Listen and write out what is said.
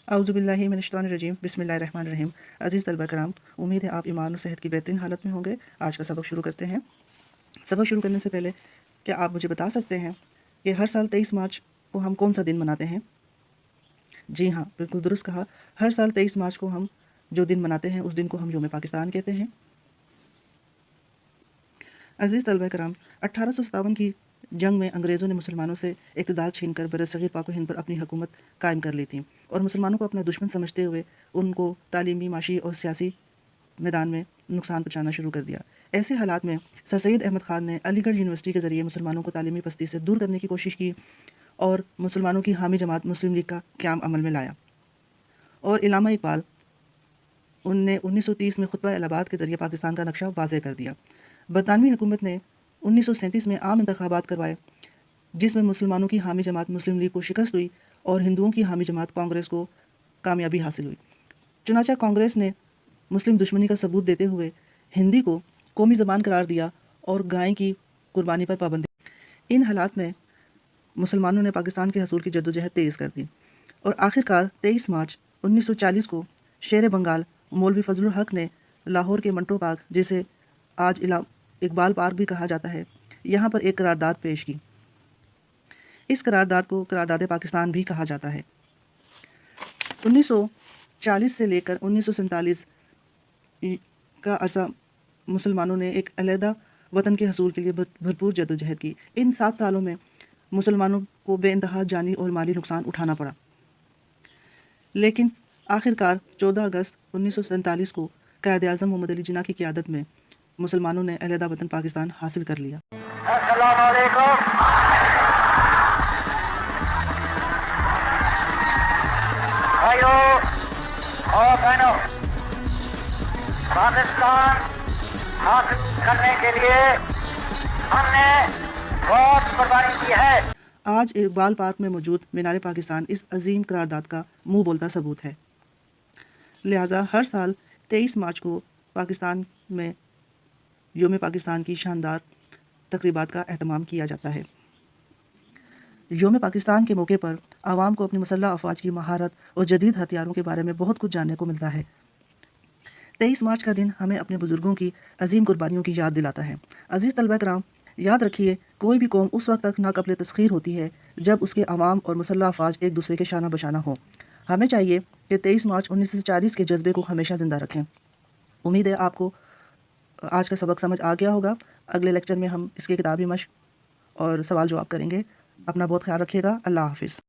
औज़ुबिल्लाहि मिनश्शैतानिर्रजीम बिस्मिल्लाहिर्रहमानिर्रहीम। अज़ीज़ तलबा कराम, उम्मीद है आप ईमान और सेहत की बेहतरीन हालत में होंगे। आज का सबक शुरू करते हैं। सबक शुरू करने से पहले क्या आप मुझे बता सकते हैं कि हर साल 23 मार्च को हम कौन सा दिन मनाते हैं? जी हाँ, बिल्कुल दुरुस्त कहा। हर साल 23 मार्च को हम जो दिन मनाते हैं उस दिन को हम यौम पाकिस्तान कहते हैं। अज़ीज़ तलबा कराम, 1857 की जंग में अंग्रेज़ों ने मुसलमानों से इक़्तिदार छीनकर बरसग़ीर पाक व हिंद पर अपनी हुकूमत कायम कर ली थी और मुसलमानों को अपना दुश्मन समझते हुए उनको तालीमी, माशी और सियासी मैदान में नुकसान पहुँचाना शुरू कर दिया। ऐसे हालात में सर सैयद अहमद ख़ान ने अलीगढ़ यूनिवर्सिटी के ज़रिए मुसलमानों को तालीमी पस्ती से दूर करने की कोशिश की और मुसलमानों की हामी जमात मुस्लिम लीग का क़याम अमल में लाया। और इल्लामा इकबाल उनने 1930 में खुतबा इलाहाबाद के ज़रिए पाकिस्तान का नक्शा वाज़ेह कर दिया। बरतानवी हुकूमत ने 1937 में आम इंतखाबात करवाए जिसमें मुसलमानों की हामी जमात मुस्लिम लीग को शिकस्त हुई और हिंदुओं की हामी जमात कांग्रेस को कामयाबी हासिल हुई। चुनांचे कांग्रेस ने मुस्लिम दुश्मनी का सबूत देते हुए हिंदी को कौमी ज़बान करार दिया और गाय की कुर्बानी पर पाबंदी। इन हालात में मुसलमानों ने पाकिस्तान के हसूल की जद्दोजहद तेज़ कर दी और आखिरकार 23 मार्च 1940 को शेर बंगाल मौलवी फजलुल हक ने लाहौर के मंटो पार्क, जिसे आज इकबाल पार्क भी कहा जाता है, यहाँ पर एक करारदाद पेश की। इस करारदाद को करारदाद पाकिस्तान भी कहा जाता है। 1940 से लेकर 1947 का अरसा मुसलमानों ने एक अलहदा वतन के हसूल के लिए भरपूर जद्दोजहद की। इन 7 सालों में मुसलमानों को बेइंतहा जानी और माली नुकसान उठाना पड़ा, लेकिन आखिरकार 14 अगस्त 1947 को कायद आज़म मोहम्मद अली जिन्ना की क़यादत में मुसलमानों ने अलहदा वतन पाकिस्तान हासिल कर लिया। अस्सलाम वालेकुम। भाइयों और बहनों, पाकिस्तान हासिल करने के लिए हमने बहुत कुर्बानी की है। आज इकबाल पार्क में मौजूद मीनार पाकिस्तान इस अजीम करारदाद का मुंह बोलता सबूत है। लिहाजा हर साल 23 मार्च को पाकिस्तान में यौम पाकिस्तान की शानदार तकरीबात का एहतमाम किया जाता है। यौम पाकिस्तान के मौके पर आवाम को अपनी मुसल्लह अफवाज की महारत और जदीद हथियारों के बारे में बहुत कुछ जानने को मिलता है। 23 मार्च का दिन हमें अपने बुज़ुर्गों की अजीम कुर्बानियों की याद दिलाता है। अज़ीज़ तलबा कराम, याद रखिए, कोई भी कौम उस वक्त तक नाक़ाबिल तस्ख़ीर होती है जब उसके अवाम और मुसल्लह अफवाज एक दूसरे के शाना बशाना हो। हमें चाहिए कि 23 मार्च 1940 के जज्बे को हमेशा ज़िंदा रखें। उम्मीद है आपको आज का सबक समझ आ गया होगा। अगले लेक्चर में हम इसके किताबी मश्क और सवाल जवाब करेंगे। अपना बहुत ख्याल रखिएगा। अल्लाह हाफ़िज़।